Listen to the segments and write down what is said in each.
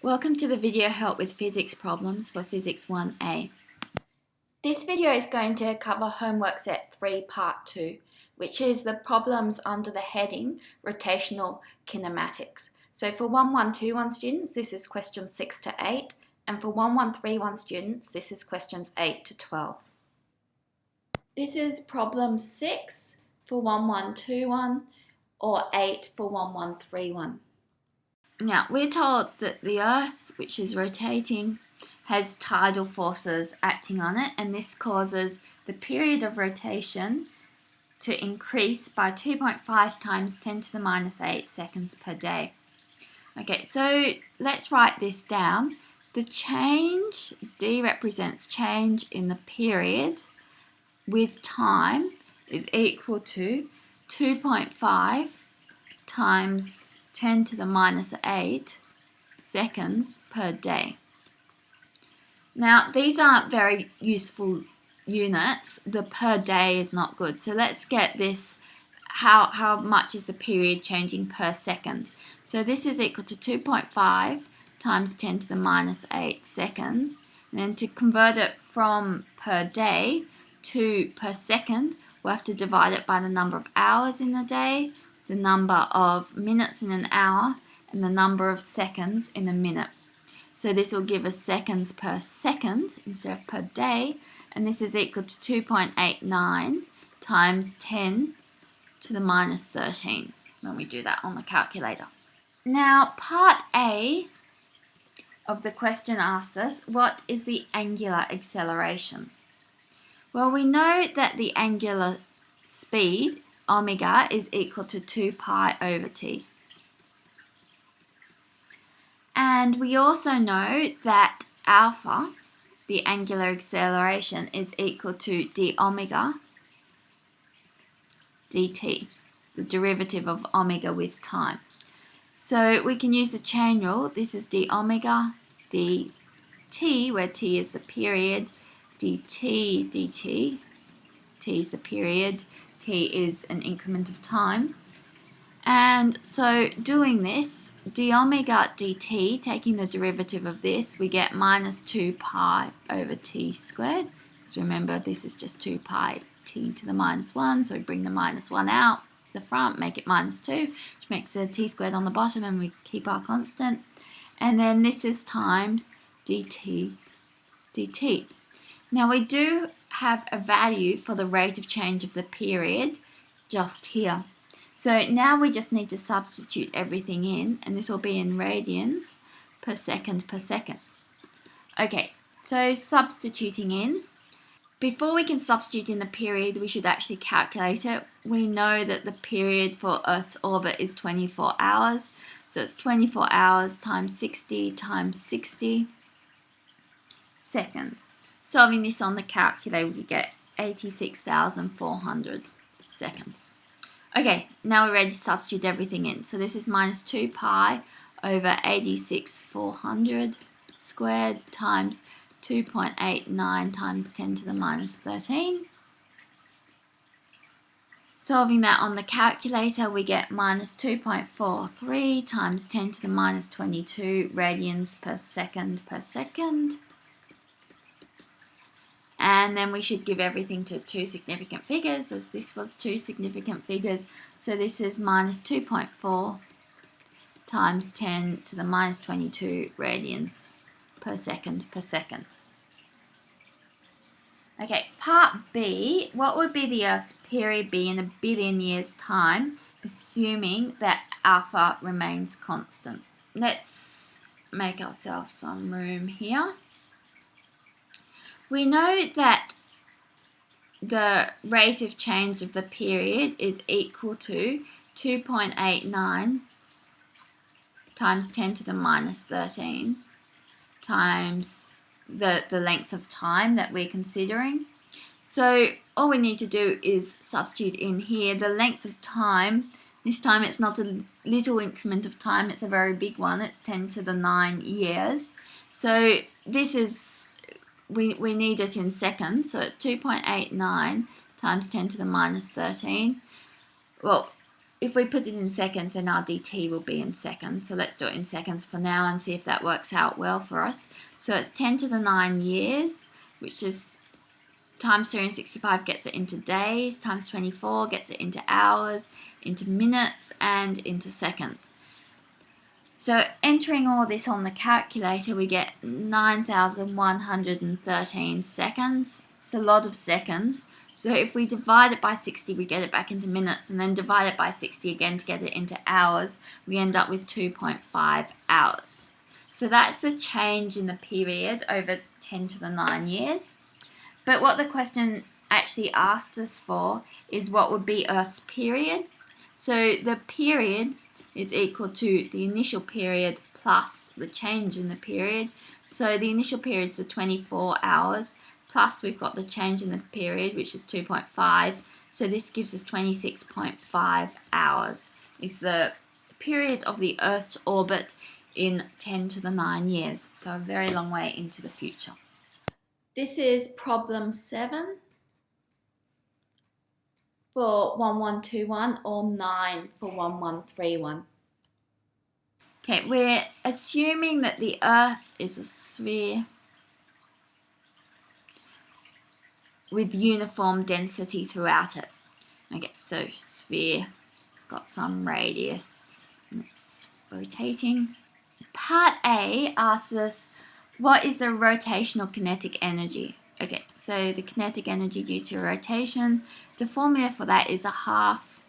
Welcome to the video help with physics problems for Physics 1A. This video is going to cover homework set 3 part 2, which is the problems under the heading Rotational Kinematics. So for 1121 students, this is questions 6 to 8, and for 1131 students, this is questions 8 to 12. This is problem 6 for 1121 or 8 for 1131. Now, we're told that the Earth, which is rotating, has tidal forces acting on it, and this causes the period of rotation to increase by 2.5 times 10 to the minus 8 seconds per day. Okay, so let's write this down. The change, D represents change in the period with time, is equal to 2.5 times 10 to the minus 8 seconds per day. Now, these aren't very useful units. The per day is not good. So let's get this, how much is the period changing per second? So this is equal to 2.5 times 10 to the minus 8 seconds. And then to convert it from per day to per second, we'll have to divide it by the number of hours in the day, the number of minutes in an hour, and the number of seconds in a minute. So this will give us seconds per second instead of per day, and this is equal to 2.89 times 10 to the minus 13 when we do that on the calculator. Now, part A of the question asks us, what is the angular acceleration? Well, we know that the angular speed, omega, is equal to 2 pi over t. And we also know that alpha, the angular acceleration, is equal to d omega dt, the derivative of omega with time. So we can use the chain rule. This is d omega dt, where t is the period, dt dt, t is the period, t is an increment of time. And so doing this, d omega dt, taking the derivative of this, we get minus 2 pi over t squared. Because remember, this is just 2 pi t to the minus 1, so we bring the minus 1 out the front, make it minus 2, which makes a t squared on the bottom, and we keep our constant. And then this is times dt dt. Now we do have a value for the rate of change of the period just here. So now we just need to substitute everything in, and this will be in radians per second per second. Okay, so substituting in. Before we can substitute in the period, we should actually calculate it. We know that the period for Earth's orbit is 24 hours. So it's 24 hours times 60 times 60 seconds. Solving this on the calculator, we get 86,400 seconds. Okay, now we're ready to substitute everything in. So this is minus 2 pi over 86,400 squared times 2.89 times 10 to the minus 13. Solving that on the calculator, we get minus 2.43 times 10 to the minus 22 radians per second per second. And then we should give everything to two significant figures, as this was two significant figures. So this is minus 2.4 times 10 to the minus 22 radians per second per second. Okay, part B, what would be the Earth's period be in a billion years' time, assuming that alpha remains constant? Let's make ourselves some room here. We know that the rate of change of the period is equal to 2.89 times 10 to the minus 13 times the length of time that we're considering. So all we need to do is substitute in here the length of time. This time it's not a little increment of time, it's a very big one. It's 10 to the 9 years. So this is, we need it in seconds, so it's 2.89 times 10 to the minus 13. Well, if we put it in seconds, then our dt will be in seconds. So let's do it in seconds for now and see if that works out well for us. So it's 10 to the 9 years, which is times 365 gets it into days, times 24 gets it into hours, into minutes, and into seconds. So entering all this on the calculator, we get 9,113 seconds. It's a lot of seconds. So if we divide it by 60, we get it back into minutes, and then divide it by 60 again to get it into hours, we end up with 2.5 hours. So that's the change in the period over 10 to the 9 years. But what the question actually asked us for is what would be Earth's period. So the period is equal to the initial period plus the change in the period. So the initial period is the 24 hours, plus we've got the change in the period, which is 2.5. So this gives us 26.5 hours is the period of the Earth's orbit in 10 to the 9 years. So a very long way into the future. This is problem 7 for 1121 or 9 for 1131. Okay, we're assuming that the Earth is a sphere with uniform density throughout it. Okay, so sphere, it's got some radius and it's rotating. Part A asks us, what is the rotational kinetic energy? Okay, so the kinetic energy due to rotation, the formula for that is a half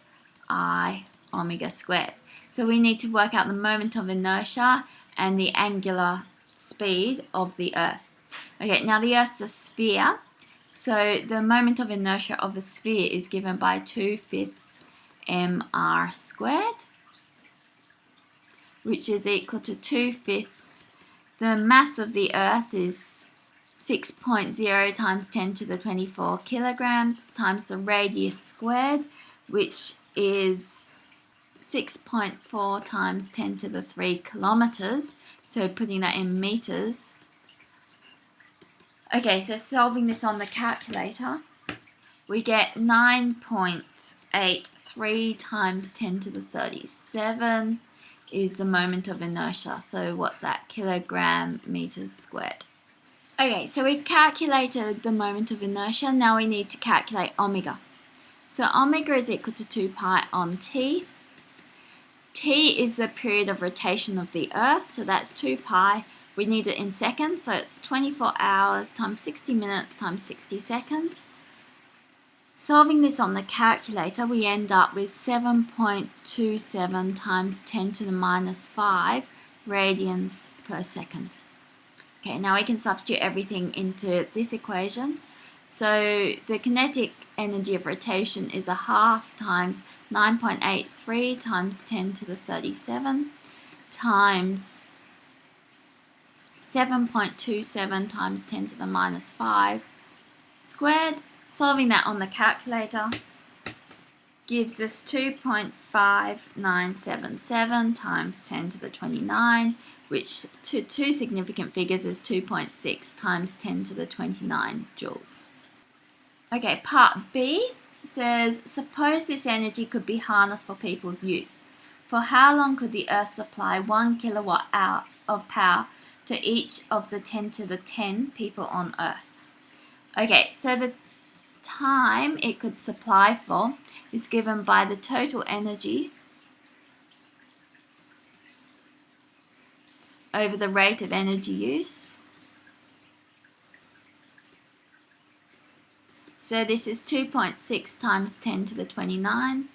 I omega squared. So we need to work out the moment of inertia and the angular speed of the Earth. Okay, now the Earth's a sphere, so the moment of inertia of a sphere is given by 2/5 mr squared, which is equal to 2/5. The mass of the Earth is 6.0 times 10 to the 24 kilograms times the radius squared, which is 6.4 times 10 to the 3 kilometers. So putting that in meters. Okay, so solving this on the calculator, we get 9.83 times 10 to the 37 is the moment of inertia. So what's that? Kilogram meters squared. Okay, so we've calculated the moment of inertia. Now we need to calculate omega. So omega is equal to 2 pi on t. T is the period of rotation of the Earth, so that's 2 pi. We need it in seconds, so it's 24 hours times 60 minutes times 60 seconds. Solving this on the calculator, we end up with 7.27 times 10 to the minus 5 radians per second. Okay, now we can substitute everything into this equation. So the kinetic energy of rotation is a half times 9.83 times 10 to the 37 times 7.27 times 10 to the minus 5 squared. Solving that on the calculator gives us 2.5977 times 10 to the 29, which to two significant figures is 2.6 times 10 to the 29 joules. Okay, part B says, suppose this energy could be harnessed for people's use. For how long could the Earth supply 1 kilowatt hour of power to each of the 10 to the 10 people on Earth? Okay, so the time it could supply for is given by the total energy over the rate of energy use. So this is 2.6 times 10 to the 29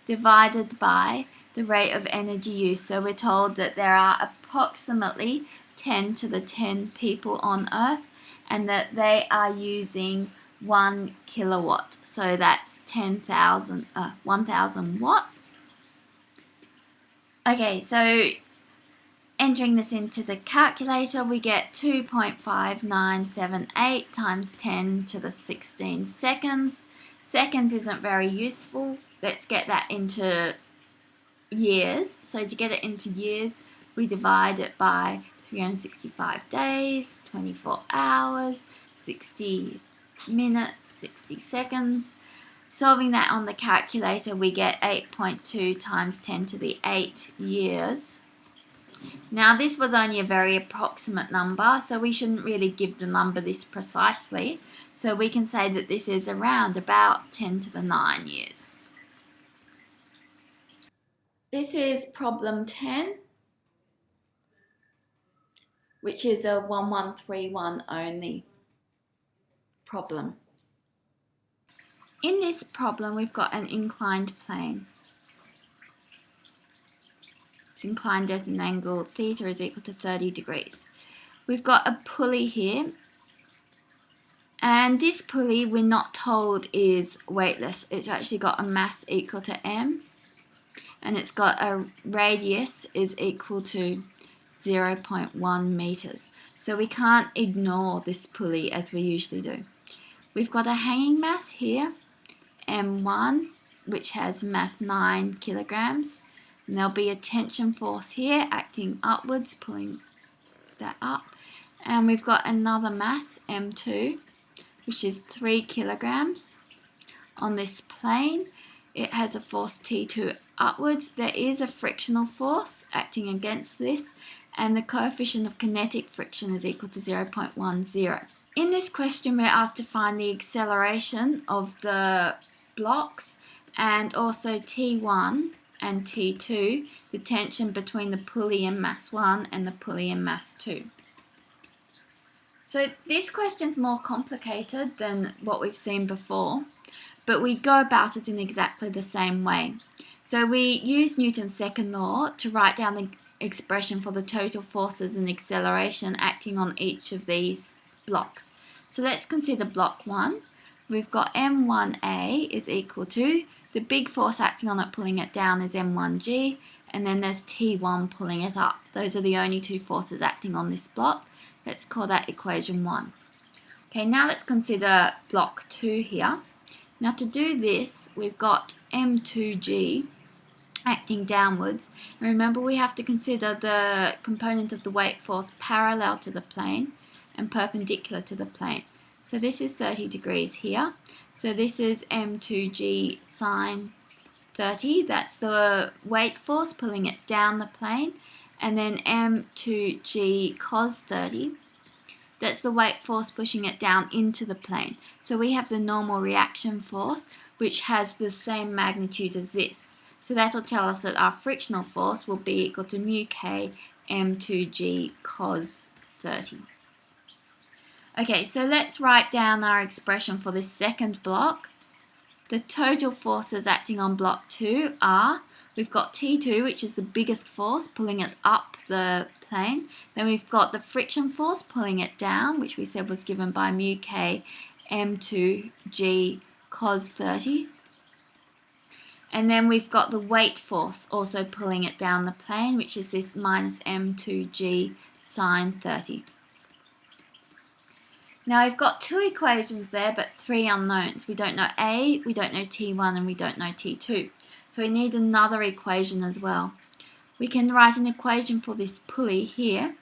divided by the rate of energy use. So we're told that there are approximately 10 to the 10 people on Earth and that they are using 1 kilowatt. So that's 1,000 watts. Okay, so entering this into the calculator, we get 2.5978 times 10 to the 16 seconds. Seconds isn't very useful. Let's get that into years. So to get it into years, we divide it by 365 days, 24 hours, 60 minutes, 60 seconds. Solving that on the calculator, we get 8.2 times 10 to the 8 years. Now this was only a very approximate number, so we shouldn't really give the number this precisely. So we can say that this is around about 10 to the 9 years. This is problem 10, which is a 1131 only problem. In this problem, we've got an inclined plane. It's inclined at an angle theta is equal to 30 degrees. We've got a pulley here, and this pulley we're not told is weightless. It's actually got a mass equal to m, and it's got a radius is equal to 0.1 meters. So we can't ignore this pulley as we usually do. We've got a hanging mass here, m1, which has mass 9 kilograms. And there'll be a tension force here acting upwards, pulling that up. And we've got another mass, m2, which is 3 kilograms. On this plane, it has a force T2 upwards. There is a frictional force acting against this, and the coefficient of kinetic friction is equal to 0.10. In this question, we're asked to find the acceleration of the blocks and also T1 and T2, the tension between the pulley in mass 1 and the pulley in mass 2. So this question's more complicated than what we've seen before, but we go about it in exactly the same way. So we use Newton's second law to write down the expression for the total forces and acceleration acting on each of these blocks. So let's consider block 1. We've got m1a is equal to, the big force acting on it pulling it down is m1g, and then there's T1 pulling it up. Those are the only two forces acting on this block. Let's call that equation 1. Okay, now let's consider block 2 here. Now to do this, we've got m2g acting downwards. And remember, we have to consider the component of the weight force parallel to the plane and perpendicular to the plane. So this is 30 degrees here. So this is m2g sine 30. That's the weight force pulling it down the plane. And then m2g cos 30. That's the weight force pushing it down into the plane. So we have the normal reaction force, which has the same magnitude as this. So that'll tell us that our frictional force will be equal to mu k m2g cos 30. Okay, so let's write down our expression for this second block. The total forces acting on block 2 are, we've got T2, which is the biggest force, pulling it up the plane. Then we've got the friction force pulling it down, which we said was given by mu k m2g cos 30. And then we've got the weight force also pulling it down the plane, which is this minus m2g sine 30. Now we've got two equations there, but three unknowns. We don't know A, we don't know T1, and we don't know T2. So we need another equation as well. We can write an equation for this pulley here.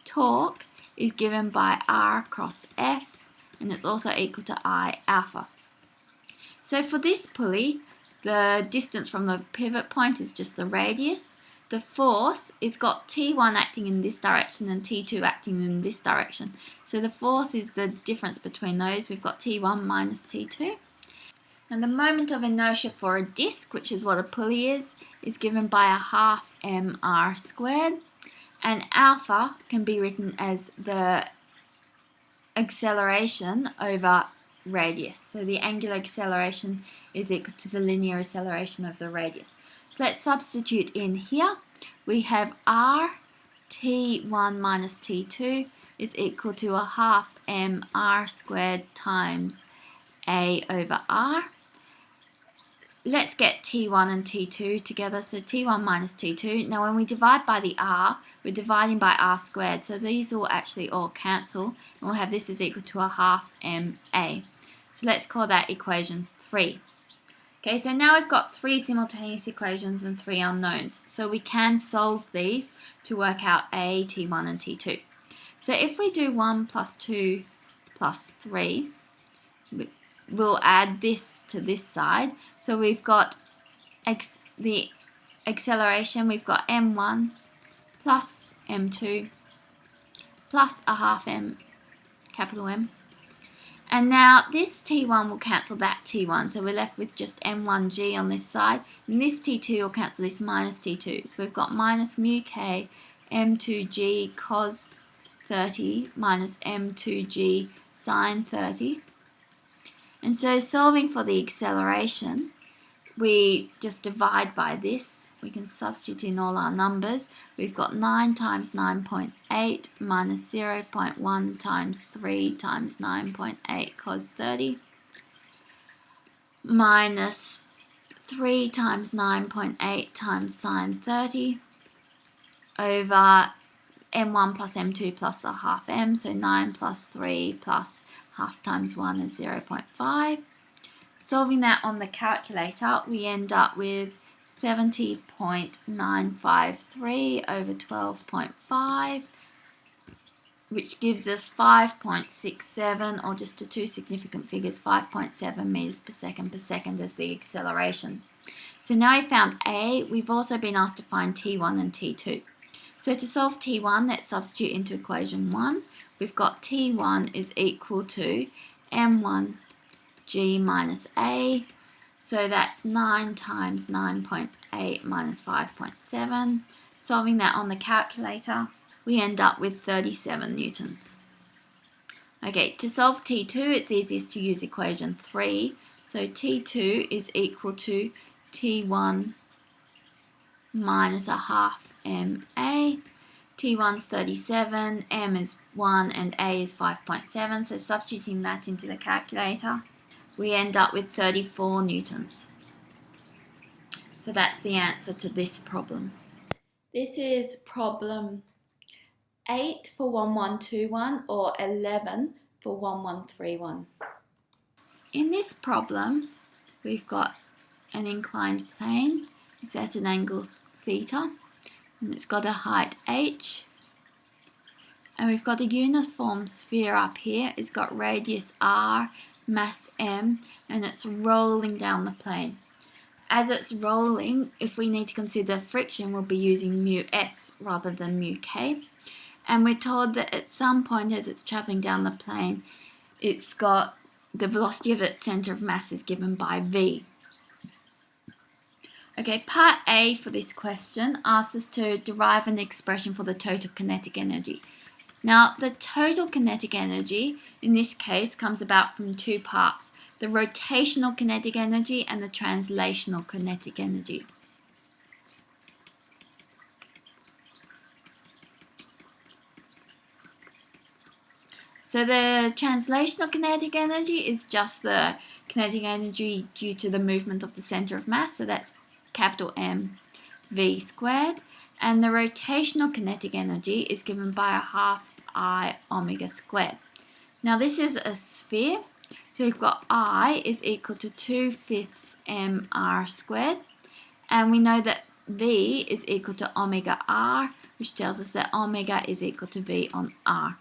Torque is given by R cross F, and it's also equal to I alpha. So for this pulley, the distance from the pivot point is just the radius. The force is got T1 acting in this direction and T2 acting in this direction. So the force is the difference between those. We've got T1 minus T2. And the moment of inertia for a disk, which is what a pulley is given by a half mr squared. And alpha can be written as the acceleration over radius. So the angular acceleration is equal to the linear acceleration of the radius. So let's substitute in here. We have r T1 minus T2 is equal to a half mr squared times a over r. Let's get T1 and T2 together. So T1 minus T2. Now when we divide by the r, we're dividing by r squared. So these will actually all cancel. And we'll have this is equal to a half ma. So let's call that equation 3. Okay, so now we've got three simultaneous equations and three unknowns. So we can solve these to work out A, T1 and T2. So if we do 1 plus 2 plus 3, we'll add this to this side. So we've got the acceleration, we've got m1 plus m2 plus a half m, capital M. And now this T1 will cancel that T1, so we're left with just M1G on this side, and this T2 will cancel this minus T2. So we've got minus mu K M2G cos 30 minus M2G sine 30. And so solving for the acceleration, we just divide by this. We can substitute in all our numbers. We've got 9 times 9.8 minus 0.1 times 3 times 9.8 cos 30 minus 3 times 9.8 times sine 30 over m1 plus m2 plus a half m, so 9 plus 3 plus half times 1 is 0.5. Solving that on the calculator, we end up with 70.953 over 12.5, which gives us 5.67, or just to two significant figures, 5.7 meters per second as the acceleration. So now we found A, we've also been asked to find T1 and T2. So to solve T1, let's substitute into equation 1. We've got T1 is equal to M1 G minus A, so that's 9 times 9.8 minus 5.7. Solving that on the calculator, we end up with 37 newtons. Okay, to solve T2, it's easiest to use equation 3. So T2 is equal to T1 minus a half MA. T1's 37, M is 1, and A is 5.7. So substituting that into the calculator, we end up with 34 newtons. So that's the answer to this problem. This is problem 8 for 1121 or 11 for 1131. In this problem, we've got an inclined plane. It's at an angle theta, and it's got a height h. And we've got a uniform sphere up here. It's got radius r, mass m, and it's rolling down the plane. As it's rolling, if we need to consider friction, we'll be using mu s rather than mu k. And we're told that at some point as it's traveling down the plane, it's got the velocity of its center of mass is given by v. Okay, part A for this question asks us to derive an expression for the total kinetic energy. Now, the total kinetic energy in this case comes about from two parts: the rotational kinetic energy and the translational kinetic energy. So the translational kinetic energy is just the kinetic energy due to the movement of the center of mass, so that's capital M V squared, and the rotational kinetic energy is given by a half I omega squared. Now this is a sphere, so we've got I is equal to 2/5 mr squared, and we know that V is equal to omega r, which tells us that omega is equal to V on r.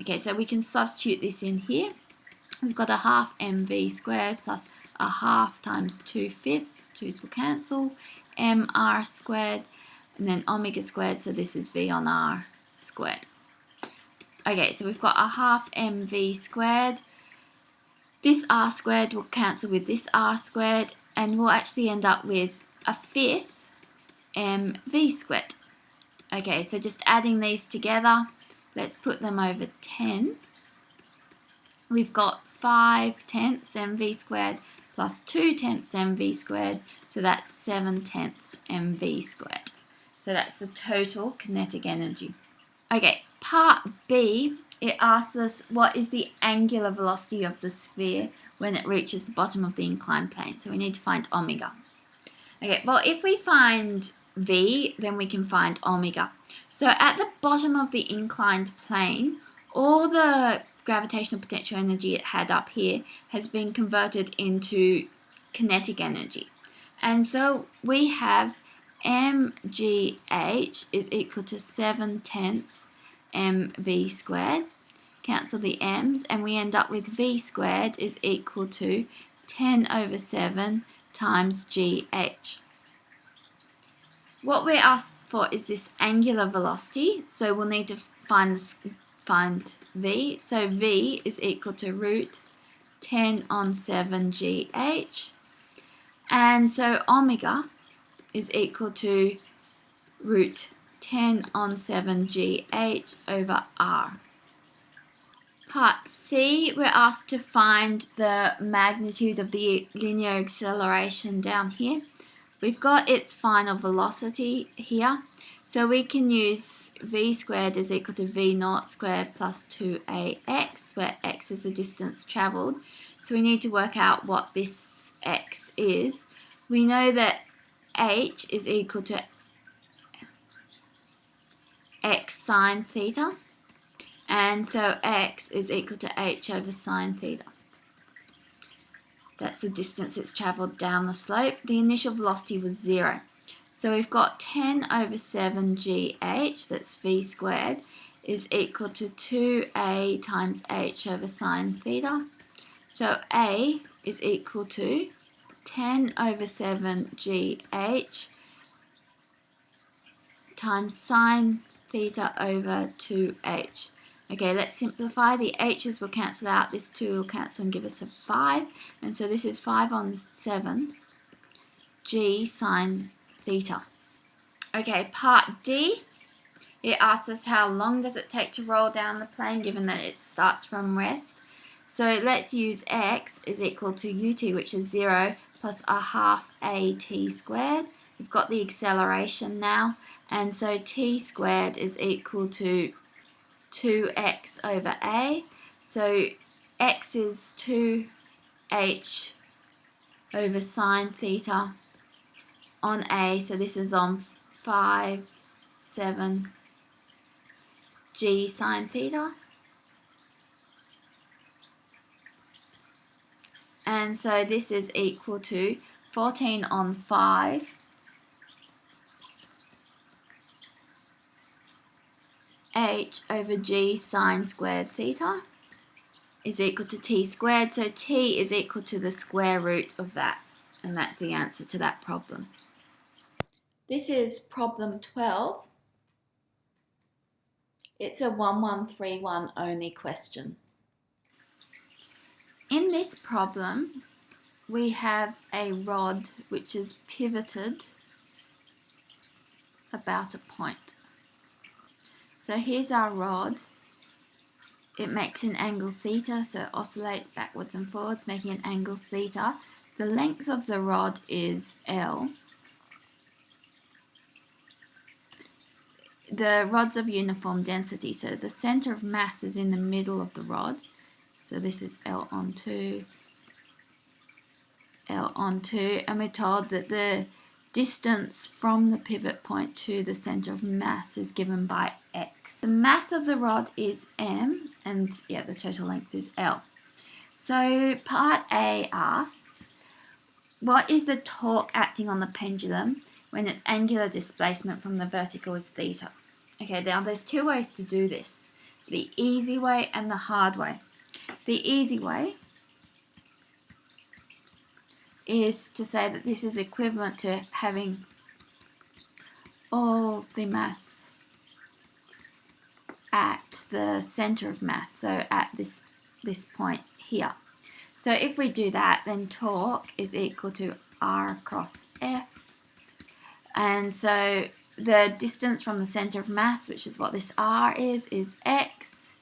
Okay, so we can substitute this in here. We've got a half mv squared plus a half times 2/5, 2's will cancel, mr squared, and then omega squared, so this is V on r squared. Okay, so we've got a half mv squared. This r squared will cancel with this r squared, and we'll actually end up with a 1/5 mv squared. Okay, so just adding these together, let's put them over 10. We've got 5/10 mv squared plus 2/10 mv squared, so that's 7/10 mv squared. So that's the total kinetic energy. Okay, part B, it asks us what is the angular velocity of the sphere when it reaches the bottom of the inclined plane. So we need to find omega. Okay, well, if we find V, then we can find omega. So at the bottom of the inclined plane, all the gravitational potential energy it had up here has been converted into kinetic energy. And so we have mgh is equal to 7/10 mv squared. cancel the m's, and we end up with v squared is equal to 10 over 7 times gh. What we're asked for is this angular velocity, so we'll need to find v. So v is equal to root 10 on 7 gh, and so omega is equal to root 10 on 7 gh over r. Part C, we're asked to find the magnitude of the linear acceleration down here. We've got its final velocity here, so we can use v squared is equal to v naught squared plus 2ax, where x is the distance travelled. So we need to work out what this x is. We know that h is equal to x sine theta, and so x is equal to h over sine theta. That's the distance it's travelled down the slope. The initial velocity was 0. So we've got 10 over 7 gh, that's v squared, is equal to 2a times h over sine theta. So a is equal to 10 over 7 gh times sine theta over 2h. Okay, let's simplify. The h's will cancel out, this 2 will cancel and give us a 5, and so this is 5 on 7 g sine theta. Okay, part D, it asks us how long does it take to roll down the plane given that it starts from rest. So let's use x is equal to ut, which is 0, plus a half at squared. We've got the acceleration now, and so t squared is equal to 2x over a. So x is 2h over sine theta on a, so this is on 5, 7 g sine theta. And so this is equal to 14 on 5 h over g sine squared theta is equal to t squared. So t is equal to the square root of that. And that's the answer to that problem. This is problem 12. It's a 1131 only question. In this problem, we have a rod which is pivoted about a point. So here's our rod. It makes an angle theta, so it oscillates backwards and forwards, making an angle theta. The length of the rod is L. The rod's of uniform density, so the center of mass is in the middle of the rod. So this is L on 2, L on 2, and we're told that the distance from the pivot point to the center of mass is given by x. The mass of the rod is m, and the total length is L. So part A asks, what is the torque acting on the pendulum when its angular displacement from the vertical is theta? Okay, now there's two ways to do this, the easy way and the hard way. The easy way is to say that this is equivalent to having all the mass at the center of mass, so at this point here. So if we do that, then torque is equal to R cross F, and so the distance from the center of mass, which is what this R is x.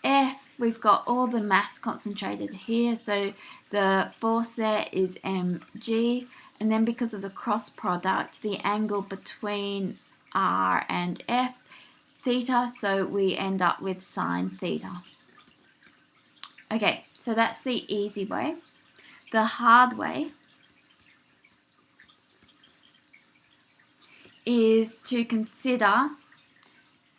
F, we've got all the mass concentrated here, so the force there is mg, and then because of the cross product, the angle between R and F, theta, so we end up with sine theta. Okay, so that's the easy way. The hard way is to consider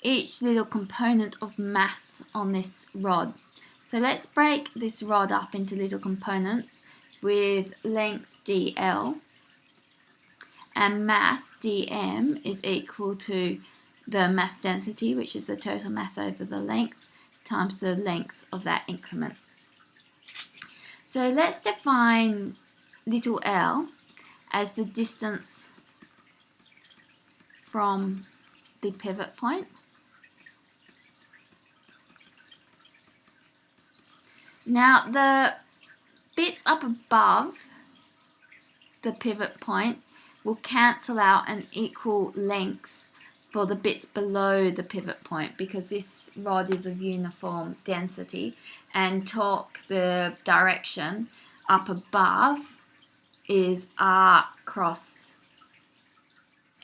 each little component of mass on this rod. So let's break this rod up into little components with length dl and mass dm is equal to the mass density, which is the total mass over the length, times the length of that increment. So let's define little l as the distance from the pivot point. Now the bits up above the pivot point will cancel out an equal length for the bits below the pivot point, because this rod is of uniform density, and torque, the direction up above, is R cross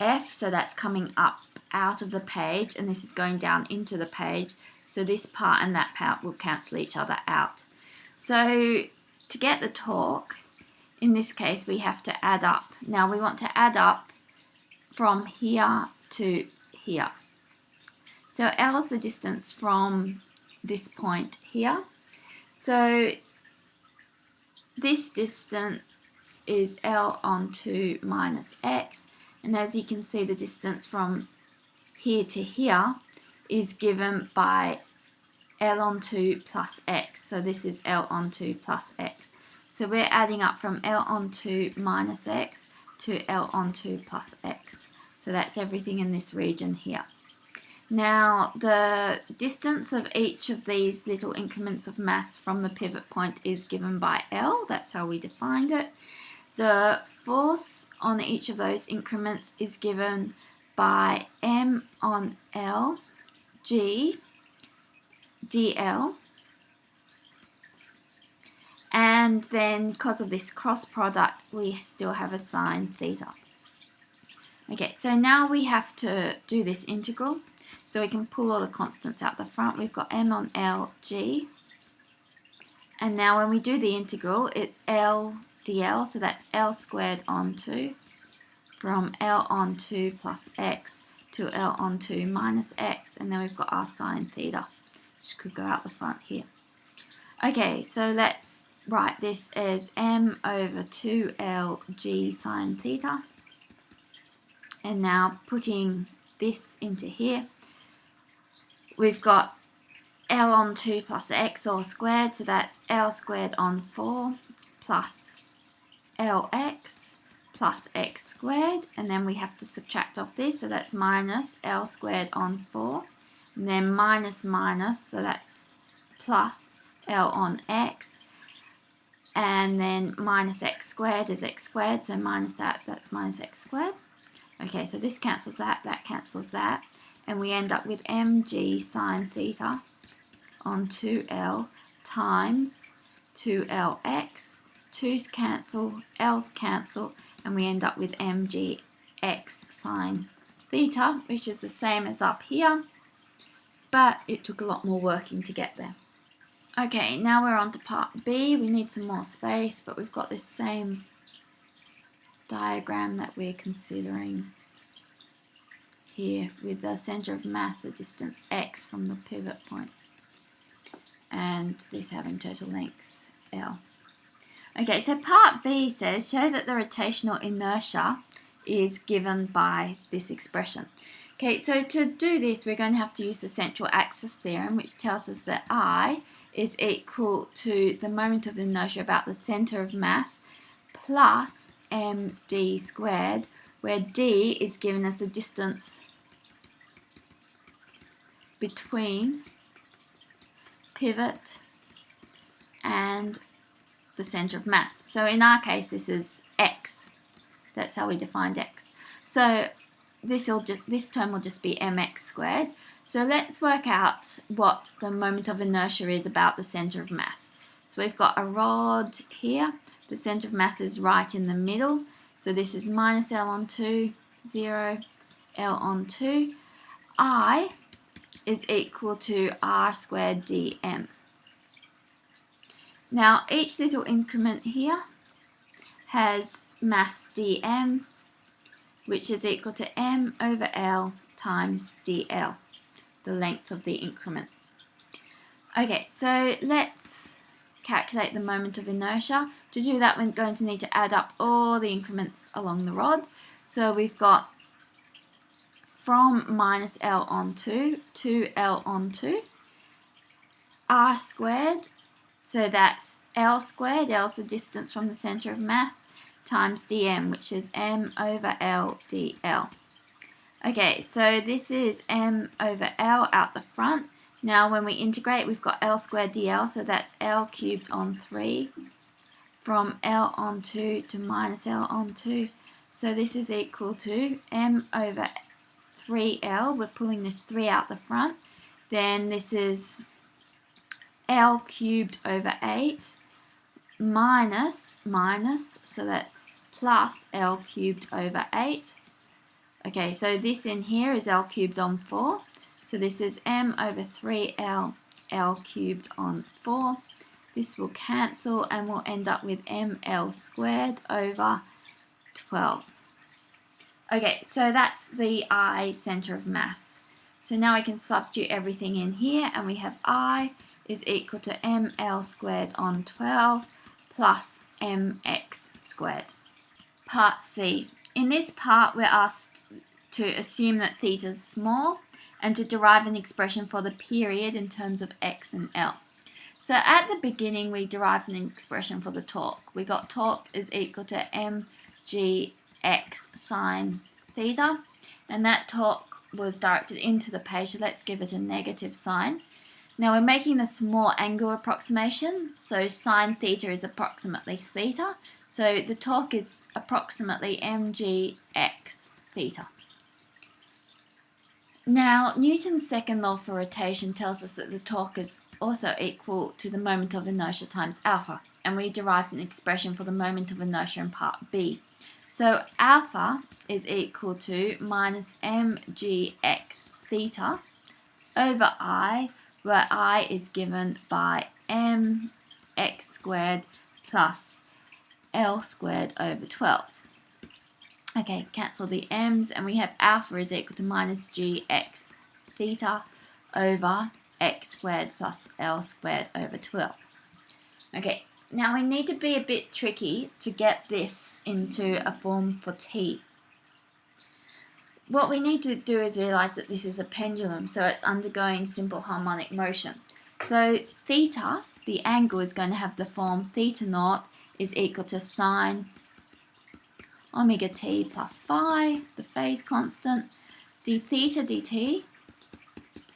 F, so that's coming up out of the page, and this is going down into the page, so this part and that part will cancel each other out. So to get the torque, in this case we have to add up. Now we want to add up from here to here. So L is the distance from this point here. So this distance is L on 2 minus x, and as you can see, the distance from here to here is given by L on 2 plus x. So this is L on 2 plus x. So we're adding up from L on 2 minus x to L on 2 plus x. So that's everything in this region here. Now the distance of each of these little increments of mass from the pivot point is given by L. That's how we defined it. The force on each of those increments is given by M on L G dl, and then because of this cross product we still have a sine theta. Okay, so now we have to do this integral, so we can pull all the constants out the front. We've got M on L G, and now when we do the integral it's L dl, so that's L squared on 2 from L on 2 plus x to L on 2 minus x, and then we've got our sine theta, which could go out the front here. Okay, so let's write this as M over 2L G sine theta. And now putting this into here, we've got L on 2 plus x all squared, so that's L squared on 4 plus Lx plus x squared, and then we have to subtract off this, so that's minus L squared on 4, and then minus minus, so that's plus L on x, and then minus x squared is x squared, so minus that, that's minus x squared. Okay, so this cancels that, that cancels that, and we end up with mg sine theta on 2L times 2Lx. 2's cancel, L's cancel, and we end up with mg x sine theta, which is the same as up here, but it took a lot more working to get there. Okay, now we're on to part B. We need some more space, but we've got this same diagram that we're considering here with the center of mass at distance x from the pivot point, and this having total length L. Okay, so part B says show that the rotational inertia is given by this expression. Okay, so to do this we're going to have to use the central axis theorem, which tells us that I is equal to the moment of inertia about the center of mass plus md squared, where d is given as the distance between pivot and the center of mass. So in our case this is x. That's how we defined x. So this term will just be mx squared. So let's work out what the moment of inertia is about the center of mass. So we've got a rod here. The center of mass is right in the middle. So this is minus L on 2, 0, L on 2. I is equal to r squared dm. Now each little increment here has mass dm, which is equal to m over L times dl, the length of the increment. Okay, so let's calculate the moment of inertia. To do that we're going to need to add up all the increments along the rod. So we've got from minus L on 2 to L on 2, r squared, so that's L squared, L is the distance from the centre of mass, times dm, which is m over L dl. Okay, so this is m over L out the front. Now when we integrate, we've got L squared dl, so that's L cubed on 3 from L on 2 to minus L on 2. So this is equal to m over 3L, we're pulling this 3 out the front. Then this is L cubed over 8 minus, so that's plus L cubed over 8. Okay, so this in here is L cubed on 4. So this is m over 3L, L cubed on 4. This will cancel and we'll end up with ml squared over 12. Okay, so that's the I centre of mass. So now I can substitute everything in here and we have I is equal to ml squared on 12 plus mx squared. Part C. In this part, we're asked to assume that theta is small and to derive an expression for the period in terms of x and L. So at the beginning, we derived an expression for the torque. We got torque is equal to mgx sine theta, and that torque was directed into the page, so let's give it a negative sign. Now we're making the small angle approximation, so sine theta is approximately theta, so the torque is approximately mgx theta. Now Newton's second law for rotation tells us that the torque is also equal to the moment of inertia times alpha, and we derived an expression for the moment of inertia in part B. So alpha is equal to minus mgx theta over I, where I is given by mx squared plus L squared over 12. Okay, cancel the m's and we have alpha is equal to minus gx theta over x squared plus L squared over 12. Okay, now we need to be a bit tricky to get this into a form for t. What we need to do is realize that this is a pendulum, so it's undergoing simple harmonic motion. So theta, the angle, is going to have the form theta naught is equal to sine omega t plus phi, the phase constant. D theta dt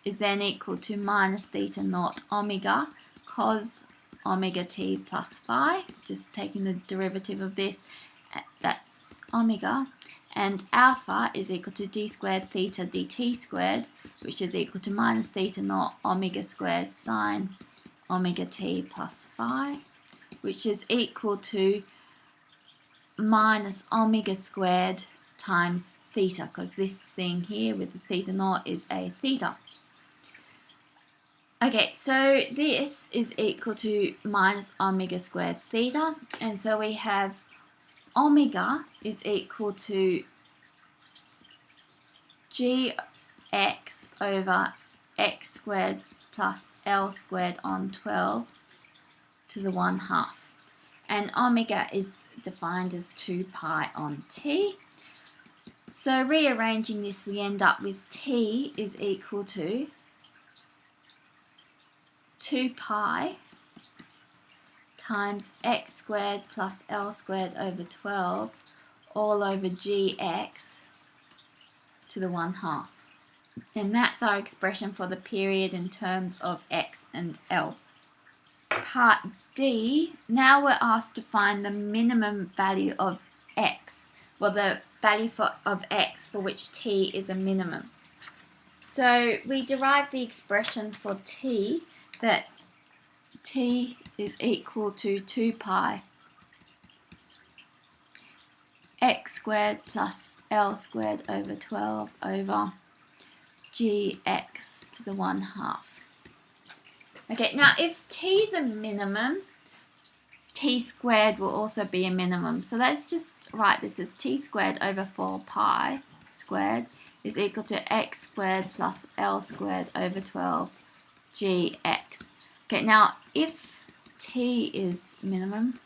is then equal to minus theta naught omega cos omega t plus phi, just taking the derivative of this, that's omega. And alpha is equal to d squared theta dt squared, which is equal to minus theta naught omega squared sine omega t plus phi, which is equal to minus omega squared times theta, because this thing here with the theta naught is a theta. Okay, so this is equal to minus omega squared theta, and so we have omega is equal to gx over x squared plus L squared on 12 to the 1/2. And omega is defined as 2 pi on t. So rearranging this, we end up with t is equal to 2 pi times x squared plus L squared over 12 all over gx to the 1/2. And that's our expression for the period in terms of x and L. Part D, now we're asked to find the minimum value of x, well, the value of x for which t is a minimum. So we derive the expression for t, that t is equal to 2 pi x squared plus L squared over 12 over gx to the 1/2. Okay, now if t is a minimum, t squared will also be a minimum. So let's just write this as t squared over 4 pi squared is equal to x squared plus L squared over 12 gx. Okay, now if t is minimum,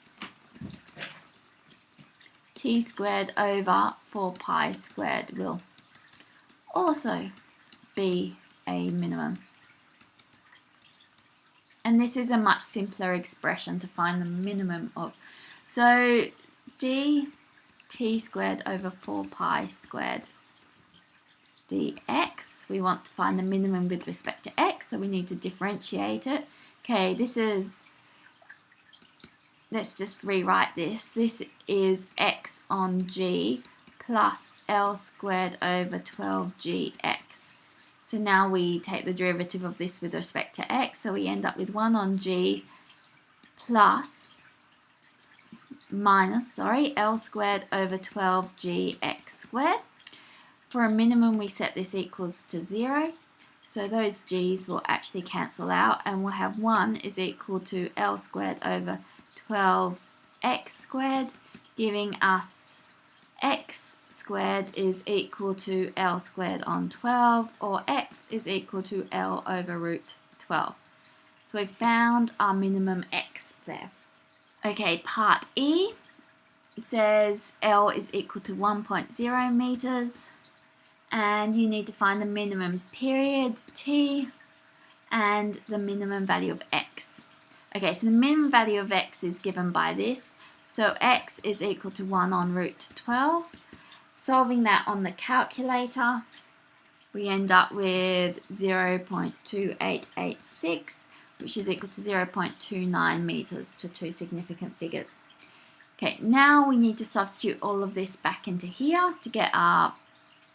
t squared over 4 pi squared will also be a minimum. And this is a much simpler expression to find the minimum of. So dt squared over 4 pi squared dx. We want to find the minimum with respect to x, so we need to differentiate it. Okay, this is, let's just rewrite this. This is x on g plus L squared over 12gx. So now we take the derivative of this with respect to x, so we end up with 1 on g plus minus, L squared over 12gx squared. For a minimum, we set this equals to 0. So those g's will actually cancel out, and we'll have 1 is equal to L squared over 12x squared, giving us x squared is equal to L squared on 12, or x is equal to L over root 12. So we've found our minimum x there. Okay, part E says L is equal to 1.0 meters, and you need to find the minimum period t and the minimum value of x. Okay, so the minimum value of x is given by this. So x is equal to 1 on root 12. Solving that on the calculator, we end up with 0.2886, which is equal to 0.29 meters to two significant figures. Okay, now we need to substitute all of this back into here to get our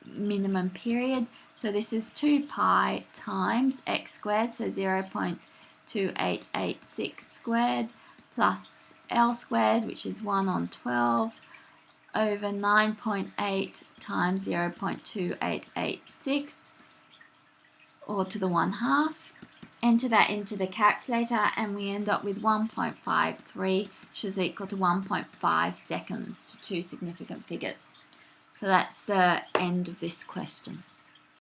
minimum period. So this is 2 pi times x squared, so 0.2886 squared, plus L squared, which is 1 on 12, over 9.8 times 0.2886, or to the 1/2. Enter that into the calculator, and we end up with 1.53, which is equal to 1.5 seconds to two significant figures. So that's the end of this question.